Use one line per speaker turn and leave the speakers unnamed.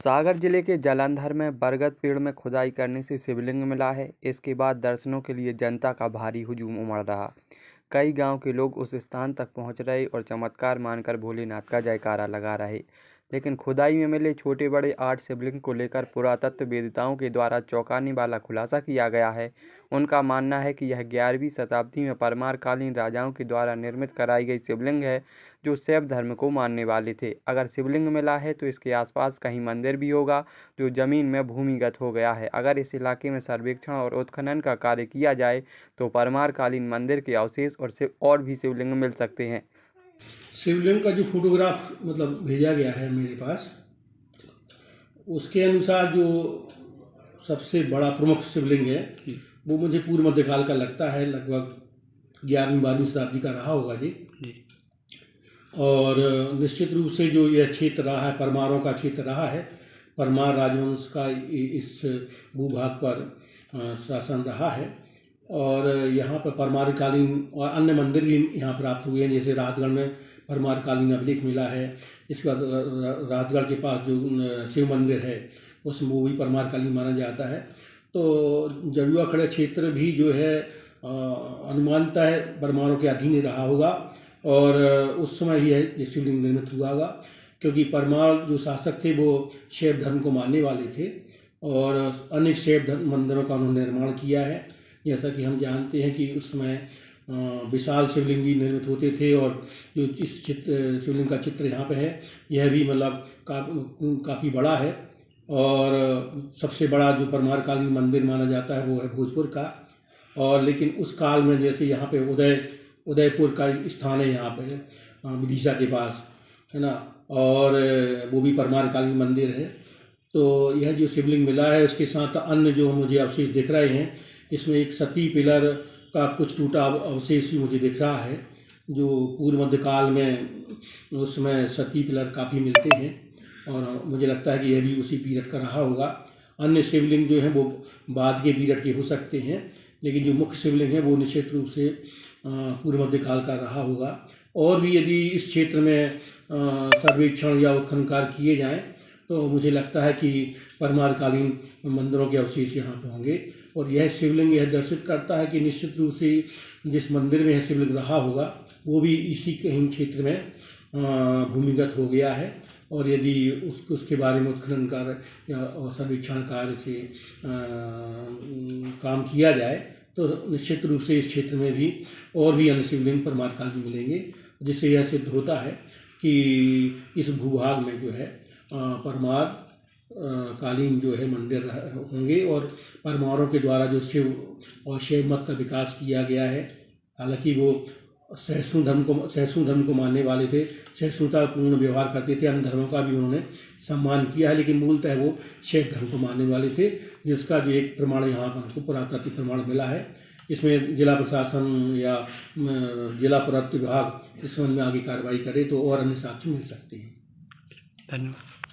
सागर जिले के जालंधर में बरगद पेड़ में खुदाई करने से शिवलिंग मिला है। इसके बाद दर्शनों के लिए जनता का भारी हुजूम उमड़ रहा। कई गांव के लोग उस स्थान तक पहुंच रहे और चमत्कार मानकर भोलेनाथ का जयकारा लगा रहे। लेकिन खुदाई में मिले छोटे बड़े 8 शिवलिंग को लेकर पुरातत्व वेत्ताओं के द्वारा चौंकाने वाला खुलासा किया गया है। उनका मानना है कि यह 11वीं शताब्दी में परमार कालीन राजाओं के द्वारा निर्मित कराई गई शिवलिंग है, जो शैव धर्म को मानने वाले थे। अगर शिवलिंग मिला है तो इसके आसपास कहीं मंदिर भी होगा, जो जमीन में भूमिगत हो गया है। अगर इस इलाके में सर्वेक्षण और उत्खनन का कार्य किया जाए तो परमार कालीन मंदिर के अवशेष और भी शिवलिंग मिल सकते हैं।
शिवलिंग का जो फोटोग्राफ भेजा गया है मेरे पास, उसके अनुसार जो सबसे बड़ा प्रमुख शिवलिंग है वो मुझे पूर्व मध्यकाल का लगता है। लगभग 11वीं-12वीं शताब्दी का रहा होगा जी। और निश्चित रूप से जो यह क्षेत्र रहा है, परमारों का क्षेत्र रहा है। परमार राजवंश का इस भूभाग पर शासन रहा है और यहाँ पर परमार कालीन और अन्य मंदिर भी यहाँ प्राप्त हुए हैं। जैसे राहतगढ़ में परमार कालीन अभिलेख मिला है। इसके बाद राहतगढ़ के पास जो शिव मंदिर है उसमें वो भी परमार कालीन माना जाता है। तो जरुआ खड़ा क्षेत्र भी जो है अनुमानता है परमारों के अधीन रहा होगा और उस समय ही ये शिवलिंग निर्मित हुआ होगा, क्योंकि परमार जो शासक थे वो शैव धर्म को मानने वाले थे और अनेक शैव धर्म मंदिरों का उन्होंने निर्माण किया है। जैसा कि हम जानते हैं कि उसमें विशाल शिवलिंग भी निर्मित होते थे और जो इस शिवलिंग का चित्र यहाँ पे है, यह भी काफ़ी बड़ा है। और सबसे बड़ा जो परमार कालीन मंदिर माना जाता है वो है भोजपुर का। और लेकिन उस काल में जैसे यहाँ पे उदयपुर का स्थान है, यहाँ पे विदिशा के पास है ना, और वो भी परमार कालीन मंदिर है। तो यह जो शिवलिंग मिला है उसके साथ अन्य जो मुझे अवशेष दिख रहे हैं, इसमें एक सती पिलर का कुछ टूटा अवशेष भी मुझे दिख रहा है, जो पूर्व मध्यकाल में उसमें सती पिलर काफ़ी मिलते हैं और मुझे लगता है कि यह भी उसी पीरियड का रहा होगा। अन्य शिवलिंग जो हैं वो बाद के पीरियड के हो सकते हैं, लेकिन जो मुख्य शिवलिंग है वो निश्चित रूप से पूर्व मध्यकाल का रहा होगा। और भी यदि इस क्षेत्र में सर्वेक्षण या उत्खनन कार्य किए जाएँ तो मुझे लगता है कि परमार कालीन मंदिरों के अवशेष यहाँ पे होंगे। और यह शिवलिंग यह दर्शित करता है कि निश्चित रूप से जिस मंदिर में यह शिवलिंग रहा होगा वो भी इसी कहीं क्षेत्र में भूमिगत हो गया है। और यदि उसके बारे में उत्खनन कार्य या सर्वेक्षण कार्य से काम किया जाए तो निश्चित रूप से इस क्षेत्र में भी और भी अन्य शिवलिंग परमार कालीन मिलेंगे, जिससे यह सिद्ध होता है कि इस भूभाग में जो है परमार कालीन जो है मंदिर होंगे और परमारों के द्वारा जो शिव और शैव मत का विकास किया गया है। हालांकि वो सहिष्णु धर्म को मानने वाले थे, सहिष्णुतापूर्ण व्यवहार करते थे, अन्य धर्मों का भी उन्होंने सम्मान किया है, लेकिन मूलतः वो शैव धर्म को मानने वाले थे, जिसका जो एक प्रमाण यहाँ पर हमको पुरातत्व प्रमाण मिला है। इसमें जिला प्रशासन या जिला पुरातत्व विभाग इस संबंध में आगे कार्रवाई करे तो और अन्य साक्ष्य मिल सकते हैं।
धन्यवाद।